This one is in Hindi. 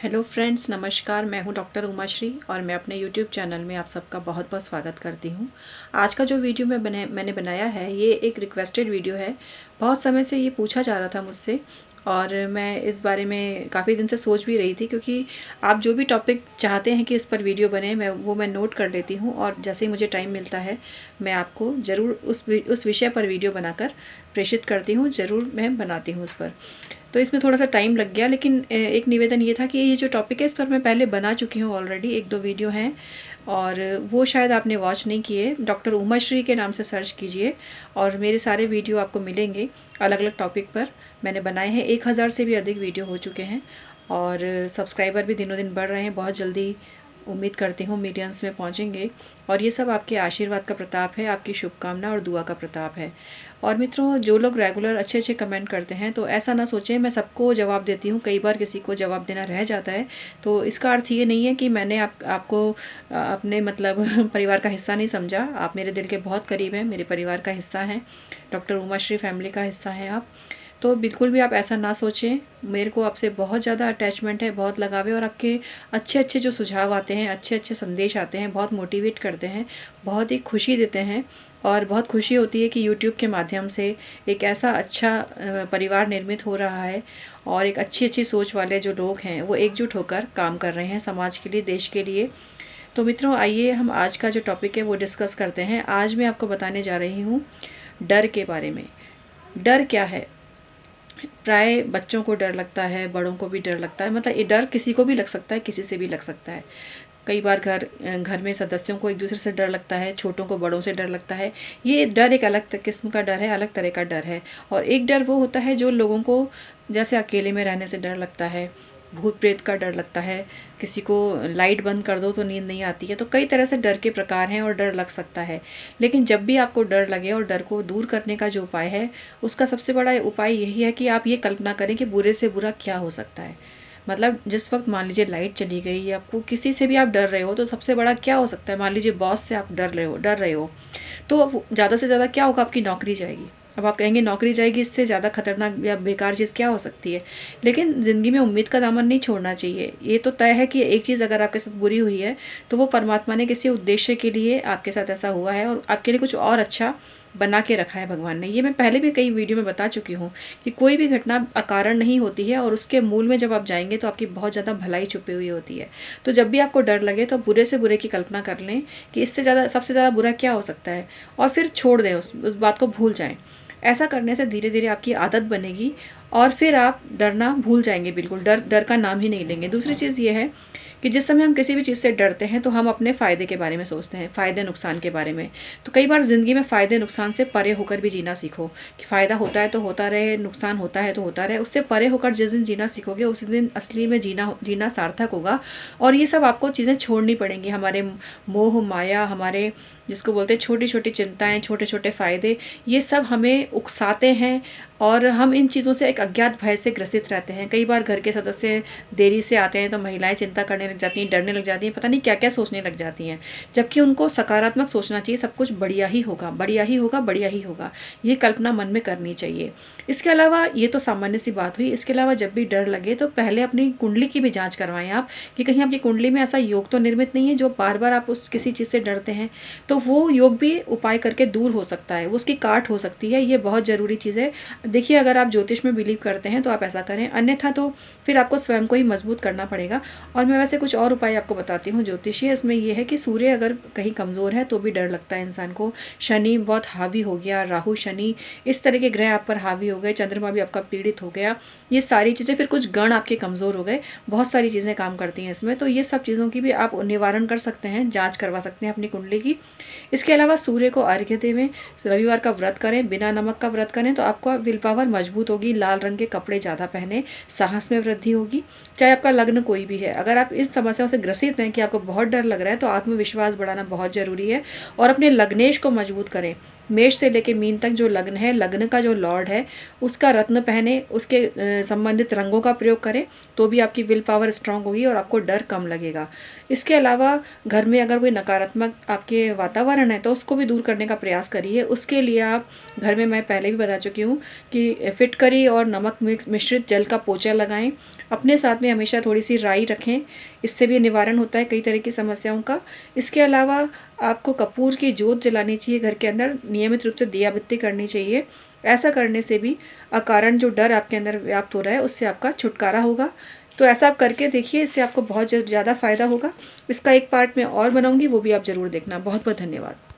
हेलो फ्रेंड्स, नमस्कार। मैं हूं डॉक्टर उमाश्री और मैं अपने यूट्यूब चैनल में आप सबका बहुत बहुत स्वागत करती हूं। आज का जो वीडियो मैंने बनाया है ये एक रिक्वेस्टेड वीडियो है। बहुत समय से ये पूछा जा रहा था मुझसे और मैं इस बारे में काफ़ी दिन से सोच भी रही थी, क्योंकि आप जो भी टॉपिक चाहते हैं कि इस पर वीडियो बने मैं नोट कर लेती हूँ और जैसे ही मुझे टाइम मिलता है मैं आपको ज़रूर उस विषय पर वीडियो बनाकर प्रेषित करती हूँ। ज़रूर मैं बनाती हूँ उस पर। तो इसमें थोड़ा सा टाइम लग गया, लेकिन एक निवेदन ये था कि ये जो टॉपिक है इस पर मैं पहले बना चुकी हूँ ऑलरेडी। एक दो वीडियो हैं और वो शायद आपने वॉच नहीं किए। डॉक्टर उमाश्री के नाम से सर्च कीजिए और मेरे सारे वीडियो आपको मिलेंगे। अलग अलग टॉपिक पर मैंने बनाए हैं। 1000 से भी अधिक वीडियो हो चुके हैं और सब्सक्राइबर भी दिनों दिन बढ़ रहे हैं। बहुत जल्दी उम्मीद करती हूँ मिलियंस में पहुँचेंगे और ये सब आपके आशीर्वाद का प्रताप है, आपकी शुभकामना और दुआ का प्रताप है। और मित्रों, जो लोग रेगुलर अच्छे अच्छे कमेंट करते हैं तो ऐसा ना सोचें मैं सबको जवाब देती हूँ। कई बार किसी को जवाब देना रह जाता है, तो इसका अर्थ ये नहीं है कि मैंने आपको अपने मतलब परिवार का हिस्सा नहीं समझा। आप मेरे दिल के बहुत करीब हैं, मेरे परिवार का हिस्सा हैं, डॉक्टर उमाश्री फैमिली का हिस्सा हैं आप। तो बिल्कुल भी आप ऐसा ना सोचें। मेरे को आपसे बहुत ज़्यादा अटैचमेंट है, बहुत लगाव है और आपके अच्छे अच्छे जो सुझाव आते हैं, अच्छे अच्छे संदेश आते हैं, बहुत मोटिवेट करते हैं, बहुत ही खुशी देते हैं। और बहुत खुशी होती है कि यूट्यूब के माध्यम से एक ऐसा अच्छा परिवार निर्मित हो रहा है और एक अच्छी अच्छी सोच वाले जो लोग हैं वो एकजुट होकर काम कर रहे हैं समाज के लिए, देश के लिए। तो मित्रों, आइए हम आज का जो टॉपिक है वो डिस्कस करते हैं। आज मैं आपको बताने जा रही हूँ डर के बारे में। डर क्या है? प्राय बच्चों को डर लगता है, बड़ों को भी डर लगता है। मतलब ये डर किसी को भी लग सकता है, किसी से भी लग सकता है। कई बार घर में सदस्यों को एक दूसरे से डर लगता है, छोटों को बड़ों से डर लगता है। ये डर एक अलग किस्म का डर है, अलग तरह का डर है। और एक डर वो होता है जो लोगों को जैसे अकेले में रहने से डर लगता है, भूत प्रेत का डर लगता है, किसी को लाइट बंद कर दो तो नींद नहीं आती है। तो कई तरह से डर के प्रकार हैं और डर लग सकता है। लेकिन जब भी आपको डर लगे और डर को दूर करने का जो उपाय है उसका सबसे बड़ा उपाय यही है कि आप ये कल्पना करें कि बुरे से बुरा क्या हो सकता है। मतलब जिस वक्त मान लीजिए लाइट चली गई या आपको किसी से भी आप डर रहे हो तो सबसे बड़ा क्या हो सकता है। मान लीजिए बॉस से आप डर रहे हो तो ज़्यादा से ज़्यादा क्या होगा, आपकी नौकरी जाएगी। अब आप कहेंगे नौकरी जाएगी, इससे ज़्यादा खतरनाक या बेकार चीज़ क्या हो सकती है। लेकिन ज़िंदगी में उम्मीद का दामन नहीं छोड़ना चाहिए। ये तो तय है कि एक चीज़ अगर आपके साथ बुरी हुई है तो वो परमात्मा ने किसी उद्देश्य के लिए आपके साथ ऐसा हुआ है और आपके लिए कुछ और अच्छा बना के रखा है भगवान ने। ये मैं पहले भी कई वीडियो में बता चुकी हूँ कि कोई भी घटना अकारण नहीं होती है और उसके मूल में जब आप जाएंगे तो आपकी बहुत ज़्यादा भलाई छुपी हुई होती है। तो जब भी आपको डर लगे तो बुरे से बुरे की कल्पना कर लें कि इससे ज़्यादा सबसे ज़्यादा बुरा क्या हो सकता है और फिर छोड़ दें, उस बात को भूल जाएं। ऐसा करने से धीरे धीरे आपकी आदत बनेगी और फिर आप डरना भूल जाएंगे। बिल्कुल डर का नाम ही नहीं लेंगे। दूसरी चीज़ ये है कि जिस समय हम किसी भी चीज़ से डरते हैं तो हम अपने फ़ायदे के बारे में सोचते हैं, फ़ायदे नुकसान के बारे में। तो कई बार ज़िंदगी में फ़ायदे नुकसान से परे होकर भी जीना सीखो कि फ़ायदा होता है तो होता रहे, नुकसान होता है तो होता रहे। उससे परे होकर जिस दिन जीना सीखोगे उस दिन असली में जीना सार्थक होगा। और ये सब आपको चीज़ें छोड़नी पड़ेंगी। हमारे मोह माया, हमारे जिसको बोलते हैं छोटी छोटी चिंताएं, छोटे छोटे फ़ायदे, ये सब हमें उकसाते हैं और हम इन चीज़ों से एक अज्ञात भय से ग्रसित रहते हैं। कई बार घर के सदस्य देरी से आते हैं तो महिलाएं चिंता करने लग जाती हैं, डरने लग जाती हैं, पता नहीं क्या क्या सोचने लग जाती हैं। जबकि उनको सकारात्मक सोचना चाहिए, सब कुछ बढ़िया ही होगा, बढ़िया ही होगा, बढ़िया ही होगा, ये कल्पना मन में करनी चाहिए। इसके अलावा ये तो सामान्य सी बात हुई। इसके अलावा जब भी डर लगे तो पहले अपनी कुंडली की भी जाँच करवाएं आप कि कहीं आपकी कुंडली में ऐसा योग तो निर्मित नहीं है जो बार बार आप उस किसी चीज़ से डरते हैं। तो वो योग भी उपाय करके दूर हो सकता है, वो उसकी काट हो सकती है। ये बहुत ज़रूरी चीज़ है। देखिए, अगर आप ज्योतिष में बिलीव करते हैं तो आप ऐसा करें, अन्यथा तो फिर आपको स्वयं को ही मजबूत करना पड़ेगा। और मैं वैसे कुछ और उपाय आपको बताती हूँ ज्योतिषीय। इसमें यह है कि सूर्य अगर कहीं कमज़ोर है तो भी डर लगता है इंसान को। शनि बहुत हावी हो गया, राहु शनि इस तरह के ग्रह आप पर हावी हो गए, चंद्रमा भी आपका पीड़ित हो गया, ये सारी चीज़ें, फिर कुछ गण आपके कमज़ोर हो गए, बहुत सारी चीज़ें काम करती हैं इसमें। तो ये सब चीज़ों की भी आप निवारण कर सकते हैं, जाँच करवा सकते हैं अपनी कुंडली की। इसके अलावा सूर्य को अर्घ्य देवें, रविवार का व्रत करें, बिना नमक का व्रत करें तो आपका विल पावर मजबूत होगी। लाल रंग के कपड़े ज़्यादा पहने, साहस में वृद्धि होगी। चाहे आपका लग्न कोई भी है, अगर आप इन समस्याओं से ग्रसित हैं कि आपको बहुत डर लग रहा है तो आत्मविश्वास बढ़ाना बहुत ज़रूरी है और अपने लग्नेश को मजबूत करें। मेष से लेके मीन तक जो लग्न है, लग्न का जो लॉर्ड है उसका रत्न पहने, उसके संबंधित रंगों का प्रयोग करें तो भी आपकी विल पावर स्ट्रांग होगी और आपको डर कम लगेगा। इसके अलावा घर में अगर कोई नकारात्मक आपके वातावरण है तो उसको भी दूर करने का प्रयास करिए। उसके लिए आप घर में, मैं पहले भी बता चुकी हूँ कि फिटकरी और नमक मिश्रित जल का पोछा लगाएं। अपने साथ में हमेशा थोड़ी सी राई रखें, इससे भी निवारण होता है कई तरह की समस्याओं का। इसके अलावा आपको कपूर की जोत जलानी चाहिए, घर के अंदर नियमित रूप से दिया बत्ती करनी चाहिए। ऐसा करने से भी अकारण जो डर आपके अंदर व्याप्त हो रहा है उससे आपका छुटकारा होगा। तो ऐसा आप करके देखिए, इससे आपको बहुत ज़्यादा फायदा होगा। इसका एक पार्ट मैं और बनाऊंगी, वो भी आप ज़रूर देखना। बहुत बहुत धन्यवाद।